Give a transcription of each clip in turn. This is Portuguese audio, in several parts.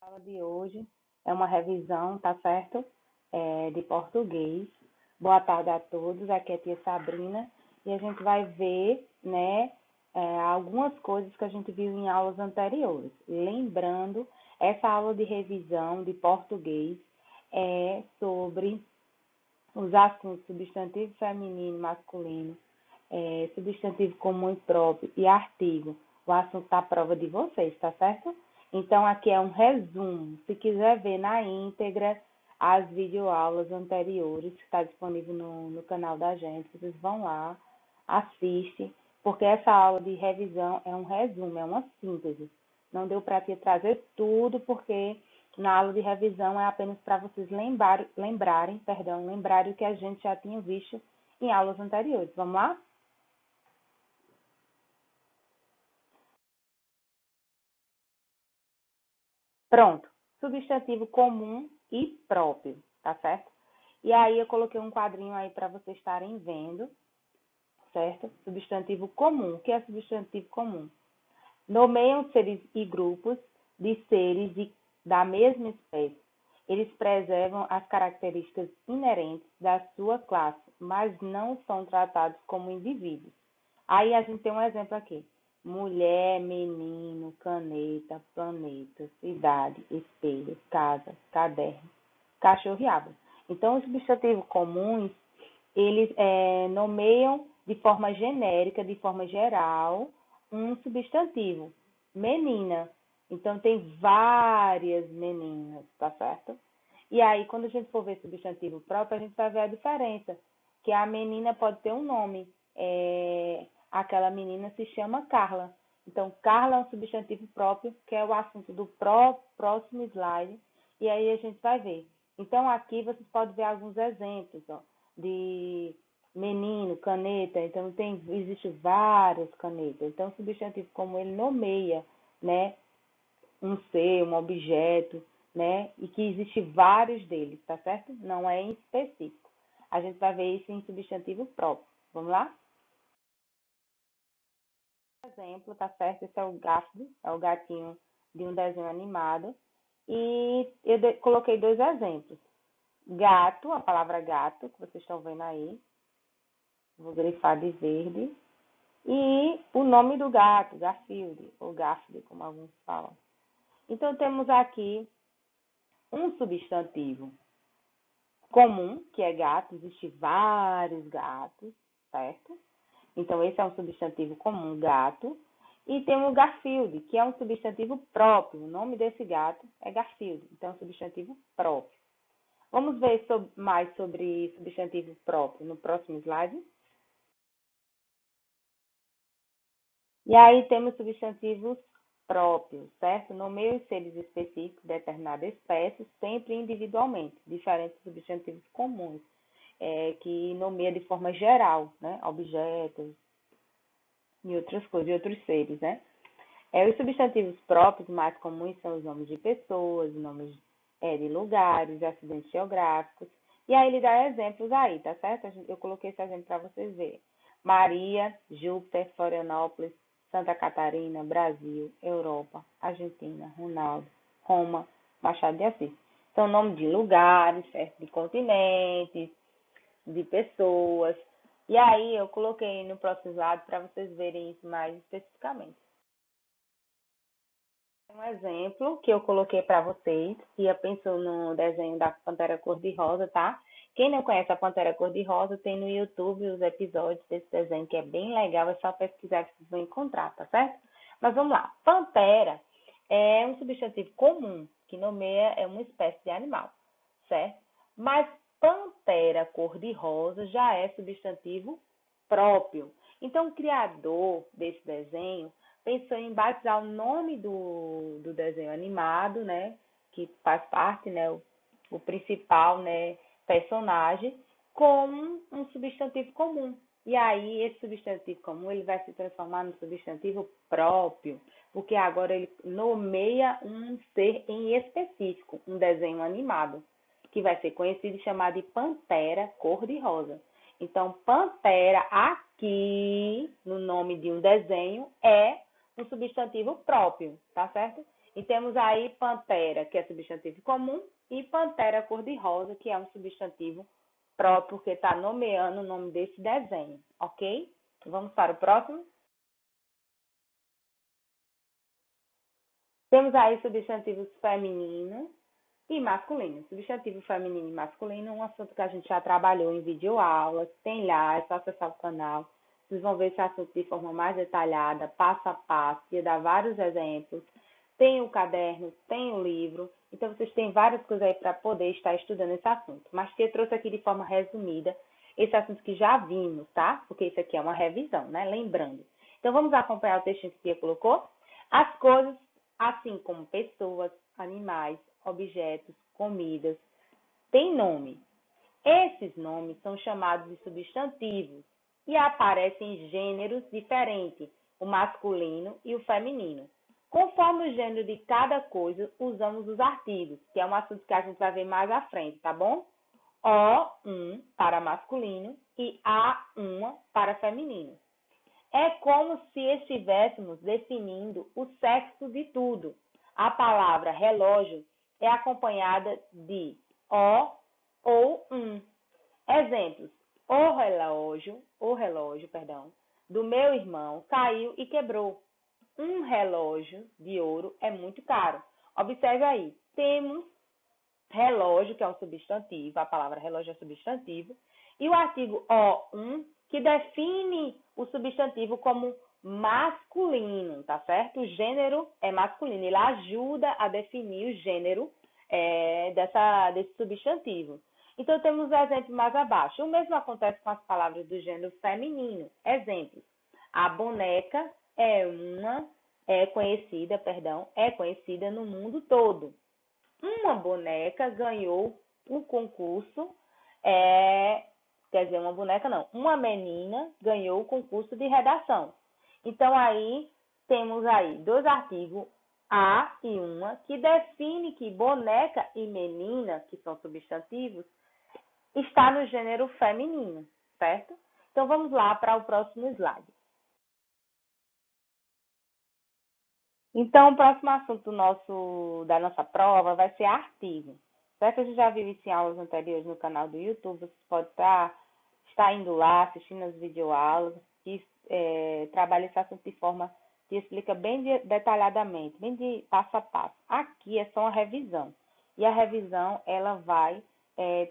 A aula de hoje é uma revisão, tá certo? De português. Boa tarde a todos, aqui é a tia Sabrina e a gente vai ver, né, algumas coisas que a gente viu em aulas anteriores. Lembrando, essa aula de revisão de português é sobre os assuntos substantivo feminino, masculino, substantivo comum e próprio e artigo. O assunto da prova de vocês, tá certo? Então, aqui é um resumo. Se quiser ver na íntegra as videoaulas anteriores, que está disponível no canal da gente, vocês vão lá, assistem, porque essa aula de revisão é um resumo, é uma síntese. Não deu para te trazer tudo, porque na aula de revisão é apenas para vocês lembrarem o que a gente já tinha visto em aulas anteriores. Vamos lá? Pronto. Substantivo comum e próprio, tá certo? E aí eu coloquei um quadrinho aí para vocês estarem vendo, certo? Substantivo comum. O que é substantivo comum? Nomeiam seres e grupos de seres da mesma espécie. Eles preservam as características inerentes da sua classe, mas não são tratados como indivíduos. Aí a gente tem um exemplo aqui. Mulher, menino, caneta, planeta, cidade, espelho, casa, caderno, cachorro e árvore. Então, os substantivos comuns, eles nomeiam de forma genérica, de forma geral, um substantivo. Menina. Então, tem várias meninas, tá certo? E aí, quando a gente for ver substantivo próprio, a gente vai ver a diferença. Que a menina pode ter um nome. Aquela menina se chama Carla. Então, Carla é um substantivo próprio, que é o assunto do próximo slide. E aí a gente vai ver. Então, aqui vocês podem ver alguns exemplos, ó, de menino, caneta. Então, existe várias canetas. Então, o substantivo, como ele nomeia, né, um ser, um objeto, né, e que existe vários deles, tá certo? Não é em específico. A gente vai ver isso em substantivo próprio. Vamos lá? Exemplo, tá certo? Esse é o Gaffney, é o gatinho de um desenho animado. E eu coloquei dois exemplos. Gato, a palavra gato, que vocês estão vendo aí. Vou grifar de verde. E o nome do gato, Garfield, ou Gaffney, como alguns falam. Então, temos aqui um substantivo comum, que é gato. Existem vários gatos, certo? Então, esse é um substantivo comum, gato. E tem o Garfield, que é um substantivo próprio. O nome desse gato é Garfield, então é um substantivo próprio. Vamos ver mais sobre substantivo próprio no próximo slide. E aí temos substantivos próprios, certo? Nomeiam os seres específicos de determinada espécie, sempre individualmente, diferente dos substantivos comuns, que nomeia de forma geral, né? Objetos e outras coisas, e outros seres, né? Os substantivos próprios mais comuns são os nomes de pessoas, nomes de lugares, acidentes geográficos. E aí ele dá exemplos aí, tá certo? Eu coloquei esse exemplo para vocês verem. Maria, Júpiter, Florianópolis, Santa Catarina, Brasil, Europa, Argentina, Ronaldo, Roma, Machado de Assis. São nomes de lugares, certo? De continentes, de pessoas. E aí eu coloquei no próximo slide para vocês verem isso mais especificamente. Um exemplo que eu coloquei para vocês, Cia pensou no desenho da Pantera Cor-de-Rosa, tá? Quem não conhece a Pantera Cor-de-Rosa, tem no YouTube os episódios desse desenho, que é bem legal, é só pesquisar que vocês vão encontrar, tá certo? Mas vamos lá. Pantera é um substantivo comum, que nomeia uma espécie de animal, certo? Mas Pantera Cor-de-Rosa já é substantivo próprio. Então, o criador desse desenho pensou em batizar o nome do desenho animado, né, que faz parte, né, o principal, né, personagem, como um substantivo comum. E aí, esse substantivo comum, ele vai se transformar no substantivo próprio, porque agora ele nomeia um ser em específico, um desenho animado, que vai ser conhecido e chamado de Pantera Cor-de-Rosa. Então, Pantera, aqui, no nome de um desenho, é um substantivo próprio, tá certo? E temos aí pantera, que é substantivo comum, e pantera cor-de-rosa, que é um substantivo próprio, porque está nomeando o nome desse desenho, ok? Vamos para o próximo. Temos aí substantivos femininos e masculinos. Substantivo feminino e masculino é um assunto que a gente já trabalhou em videoaulas, tem lá, é só acessar o canal. Vocês vão ver esse assunto de forma mais detalhada, passo a passo, ia dar vários exemplos. Tem o caderno, tem o livro, então vocês têm várias coisas aí para poder estar estudando esse assunto. Mas que eu trouxe aqui de forma resumida esse assunto que já vimos, tá? Porque isso aqui é uma revisão, né? Lembrando. Então vamos acompanhar o textinho que a Tia colocou. As coisas, assim como pessoas, animais, objetos, comidas, têm nome. Esses nomes são chamados de substantivos e aparecem em gêneros diferentes, o masculino e o feminino. Conforme o gênero de cada coisa, usamos os artigos, que é um assunto que a gente vai ver mais à frente, tá bom? O, para masculino e a, uma para feminino. É como se estivéssemos definindo o sexo de tudo. A palavra relógio é acompanhada de o ou Exemplos: o relógio, do meu irmão caiu e quebrou. Um relógio de ouro é muito caro. Observe aí, temos relógio, que é um substantivo, a palavra relógio é substantivo, e o artigo o, que define o substantivo como masculino, tá certo? O gênero é masculino, ele ajuda a definir o gênero desse substantivo. Então, temos o exemplo mais abaixo. O mesmo acontece com as palavras do gênero feminino. Exemplos: a boneca é conhecida no mundo todo. Uma boneca ganhou o concurso, uma boneca não, uma menina ganhou o concurso de redação. Então, aí, temos aí dois artigos, a e uma, que define que boneca e menina, que são substantivos, está no gênero feminino, certo? Então, vamos lá para o próximo slide. Então, o próximo assunto da nossa prova vai ser artigo. Certo? A gente já viu isso em aulas anteriores no canal do YouTube. Você pode estar indo lá, assistindo as videoaulas, que trabalha esse assunto de forma que explica bem detalhadamente, bem de passo a passo. Aqui é só uma revisão. E a revisão, ela vai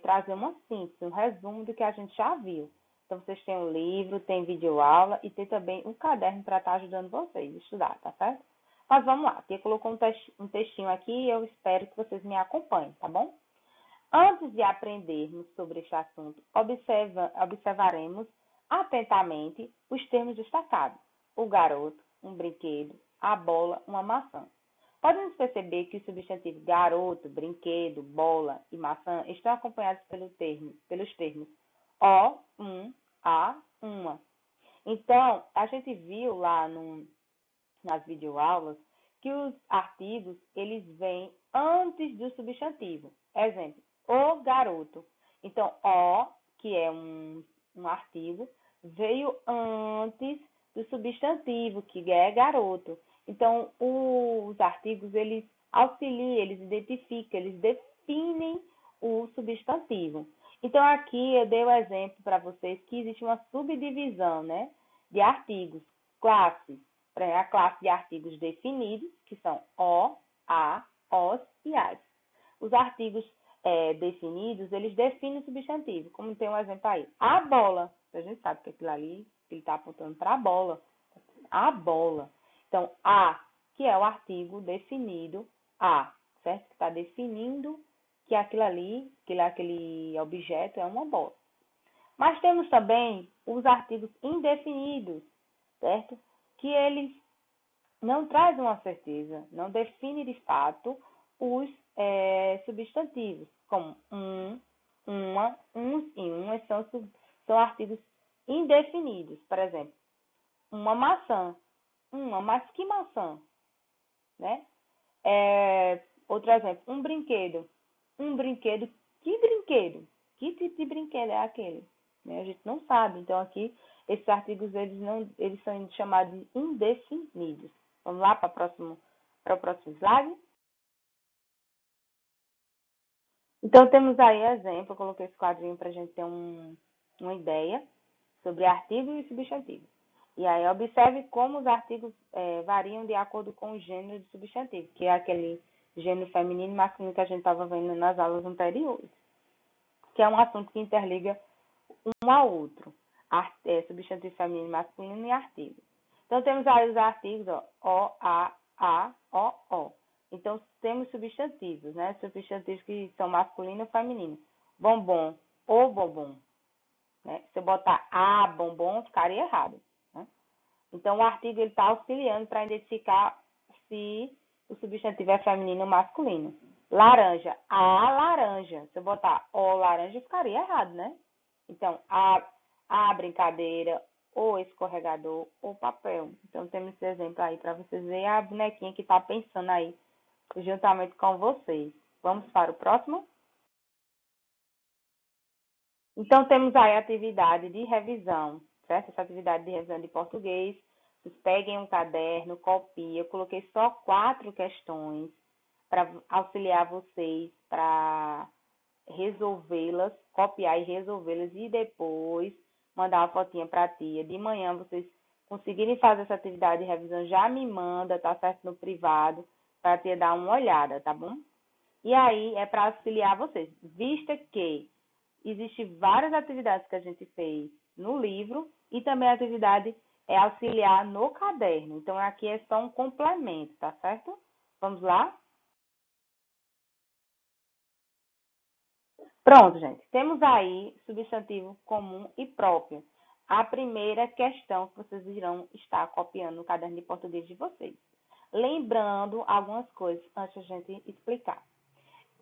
trazer uma síntese, um resumo do que a gente já viu. Então, vocês têm um livro, tem videoaula e tem também um caderno para estar ajudando vocês a estudar, tá certo? Mas vamos lá, Tia colocou um textinho aqui e eu espero que vocês me acompanhem, tá bom? Antes de aprendermos sobre este assunto, observaremos atentamente os termos destacados. O garoto, um brinquedo, a bola, uma maçã. Podemos perceber que os substantivos garoto, brinquedo, bola e maçã estão acompanhados pelos termos o, a, uma. Então, a gente viu lá nas videoaulas que os artigos, eles vêm antes do substantivo. Exemplo, o garoto. Então, o, que é um artigo, veio antes do substantivo, que é garoto. Então, os artigos, eles auxiliam, eles identificam, eles definem o substantivo. Então, aqui eu dei o exemplo para vocês que existe uma subdivisão, né, de artigos, classes. A classe de artigos definidos, que são o, a, os e as. Os artigos definidos, eles definem o substantivo, como tem um exemplo aí. A bola, a gente sabe que aquilo ali, ele está apontando para a bola. A bola. Então, a, que é o artigo definido, a, certo? Que está definindo que aquilo ali, aquele objeto é uma bola. Mas temos também os artigos indefinidos, certo? Que eles não trazem uma certeza, não definem de fato os substantivos, como uma, uns e umas são artigos indefinidos. Por exemplo, uma maçã, mas que maçã? Né? Outro exemplo, um brinquedo, que brinquedo? Que tipo de brinquedo é aquele? Né? A gente não sabe. Então, aqui, esses artigos, eles são chamados de indefinidos. Vamos lá para o próximo para o próximo slide. Então, temos aí exemplo, eu coloquei esse quadrinho para a gente ter uma ideia sobre artigo e substantivo. E aí, observe como os artigos variam de acordo com o gênero de substantivo, que é aquele gênero feminino e masculino que a gente estava vendo nas aulas anteriores, que é um assunto que interliga um ao outro, substantivo feminino e masculino e artigo. Então, temos aí os artigos, ó, o, a, o. Então, temos substantivos, né? Substantivos que são masculino ou feminino. Bombom, o bombom. Né? Se eu botar a bombom, ficaria errado. Né? Então, o artigo está auxiliando para identificar se o substantivo é feminino ou masculino. Laranja, a laranja. Se eu botar o laranja, ficaria errado, né? Então, a brincadeira, o escorregador, o papel. Então, temos esse exemplo aí para vocês verem a bonequinha que está pensando aí juntamente com vocês. Vamos para o próximo? Então, temos aí a atividade de revisão, certo? Essa atividade de revisão de português. Vocês peguem um caderno, copiem. Eu coloquei só 4 questões para auxiliar vocês para resolvê-las, copiar e resolvê-las e depois mandar uma fotinha para a tia. De manhã, vocês conseguirem fazer essa atividade de revisão, já me manda, tá certo? No privado, para a tia dar uma olhada, tá bom? E aí, é para auxiliar vocês. Vista que existem várias atividades que a gente fez no livro e também a atividade é auxiliar no caderno. Então, aqui é só um complemento, tá certo? Vamos lá? Pronto, gente. Temos aí substantivo comum e próprio. A primeira questão que vocês irão estar copiando no caderno de português de vocês. Lembrando algumas coisas antes de a gente explicar.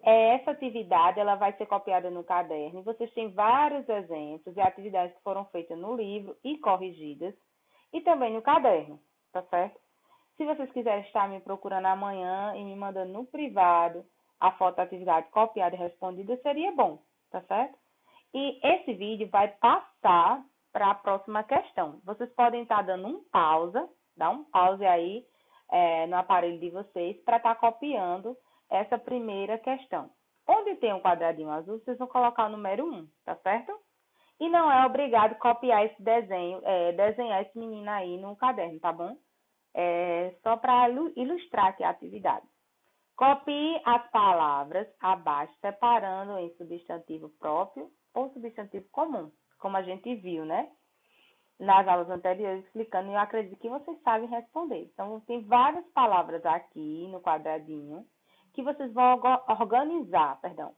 Essa atividade ela vai ser copiada no caderno e vocês têm vários exemplos de atividades que foram feitas no livro e corrigidas e também no caderno, tá certo? Se vocês quiserem estar me procurando amanhã e me mandando no privado a foto da atividade copiada e respondida, seria bom, tá certo? E esse vídeo vai passar para a próxima questão. Vocês podem estar dando um pausa, dá um pause aí no aparelho de vocês para estar copiando essa primeira questão. Onde tem um quadradinho azul, vocês vão colocar o número 1, tá certo? E não é obrigado copiar esse desenho, desenhar esse menino aí no caderno, tá bom? Só para ilustrar aqui a atividade. Copie as palavras abaixo, separando em substantivo próprio ou substantivo comum, como a gente viu, né? Nas aulas anteriores, explicando, e eu acredito que vocês sabem responder. Então, tem várias palavras aqui no quadradinho que vocês vão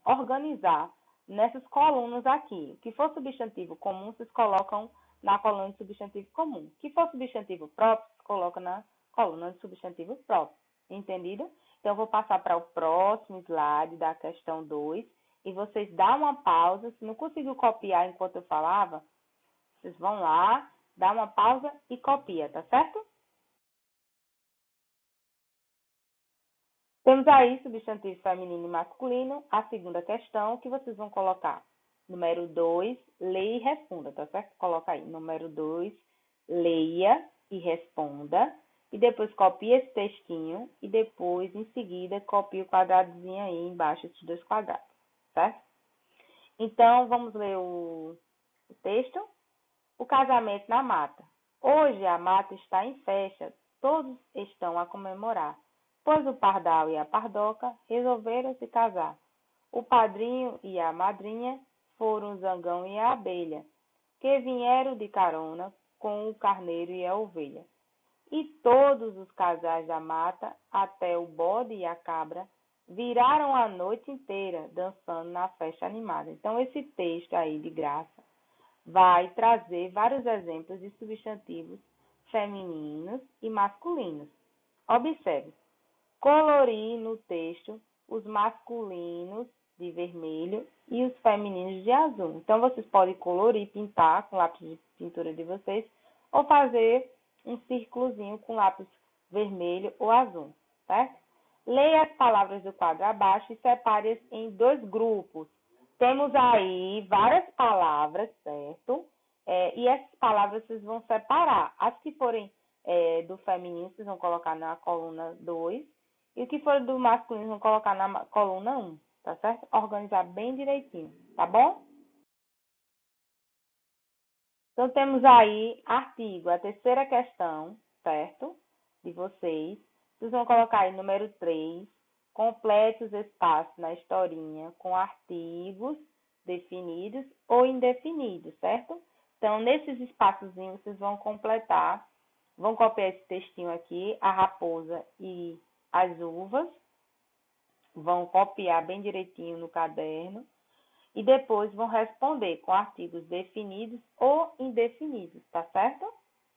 organizar nessas colunas aqui. O que for substantivo comum, vocês colocam na coluna de substantivo comum. O que for substantivo próprio, vocês colocam na coluna de substantivo próprio. Entendido? Então, eu vou passar para o próximo slide da questão 2 e vocês dão uma pausa. Se não conseguiu copiar enquanto eu falava, vocês vão lá, dá uma pausa e copia, tá certo? Temos aí substantivo feminino e masculino. A segunda questão que vocês vão colocar. Número 2, leia e responda, tá certo? Coloca aí, número 2, leia e responda. E depois copia esse textinho e depois, em seguida, copia o quadradozinho aí embaixo, esses 2 quadrados, certo? Então, vamos ler o texto. O casamento na mata. Hoje a mata está em festa, todos estão a comemorar, pois o pardal e a pardoca resolveram se casar. O padrinho e a madrinha foram o zangão e a abelha, que vieram de carona com o carneiro e a ovelha. E todos os casais da mata, até o bode e a cabra, viraram a noite inteira dançando na festa animada. Então, esse texto aí de graça vai trazer vários exemplos de substantivos femininos e masculinos. Observe, colorir no texto os masculinos de vermelho e os femininos de azul. Então, vocês podem colorir, pintar com lápis de pintura de vocês ou fazer um círculozinho com lápis vermelho ou azul, certo? Leia as palavras do quadro abaixo e separe-as em 2 grupos. Temos aí várias palavras, certo? E essas palavras vocês vão separar. As que forem do feminino, vocês vão colocar na coluna 2. E o que for do masculino, vão colocar na coluna 1, tá certo? Organizar bem direitinho, tá bom? Então, temos aí artigo, a terceira questão, certo? De vocês. Vocês vão colocar aí número 3, complete os espaços na historinha com artigos definidos ou indefinidos, certo? Então, nesses espaçozinhos, vocês vão completar, vão copiar esse textinho aqui, a raposa e as uvas, vão copiar bem direitinho no caderno e depois vão responder com artigos definidos ou indefinidos, tá certo?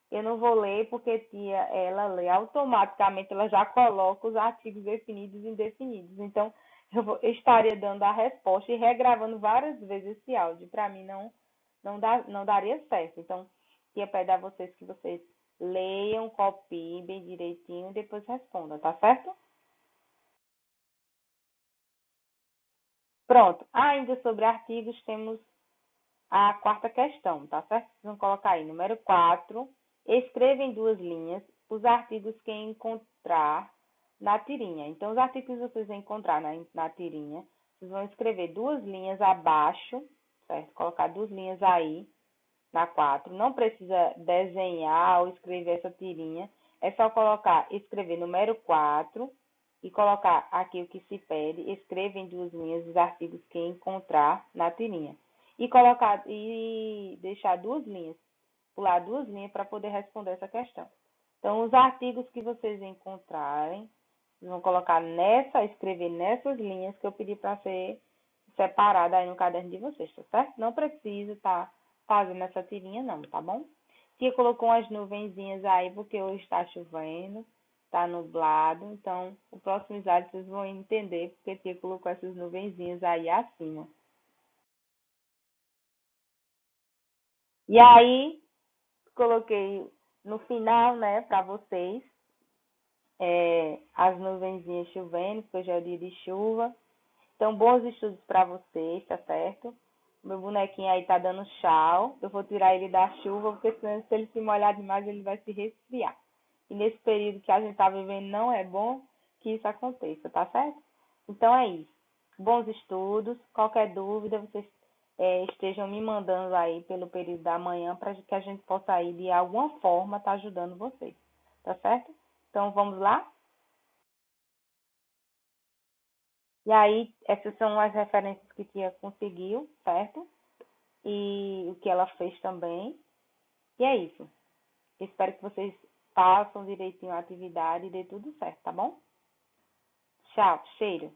Eu não vou ler porque tia, ela lê automaticamente, ela já coloca os artigos definidos e indefinidos. Então, eu estaria dando a resposta e regravando várias vezes esse áudio. Para mim, não daria certo. Então, tia pede a vocês que vocês leiam, copiem bem direitinho e depois respondam, tá certo? Pronto. Ainda sobre artigos, temos a quarta questão, tá certo? Vocês vão colocar aí, número 4, escreva em 2 linhas os artigos que encontrar na tirinha. Então, os artigos que vocês vão encontrar na tirinha, vocês vão escrever 2 linhas abaixo, certo? Colocar 2 linhas aí, na 4. Não precisa desenhar ou escrever essa tirinha, é só colocar, escrever número 4 e colocar aqui o que se pede, escreva em 2 linhas os artigos que encontrar na tirinha. E colocar e deixar 2 linhas, pular 2 linhas para poder responder essa questão. Então, os artigos que vocês encontrarem, vocês vão colocar escrever nessas linhas que eu pedi para ser separada aí no caderno de vocês, tá certo? Não precisa estar fazendo essa tirinha não, tá bom? Tia colocou umas nuvenzinhas aí porque hoje está chovendo, tá nublado, então o próximo slide vocês vão entender porque tia colocou essas nuvenzinhas aí acima. E aí, coloquei no final, né, para vocês, as nuvenzinhas chovendo, porque hoje é o dia de chuva. Então, bons estudos para vocês, tá certo? Meu bonequinho aí tá dando tchau. Eu vou tirar ele da chuva, porque senão, se ele se molhar demais, ele vai se resfriar. E nesse período que a gente tá vivendo, não é bom que isso aconteça, tá certo? Então, é isso. Bons estudos. Qualquer dúvida, vocês estejam me mandando aí pelo período da manhã para que a gente possa aí, de alguma forma, estar ajudando vocês. Tá certo? Então, vamos lá? E aí, essas são as referências que tia conseguiu, certo? E o que ela fez também. E é isso. Espero que vocês façam direitinho a atividade e dê tudo certo, tá bom? Tchau, cheiro.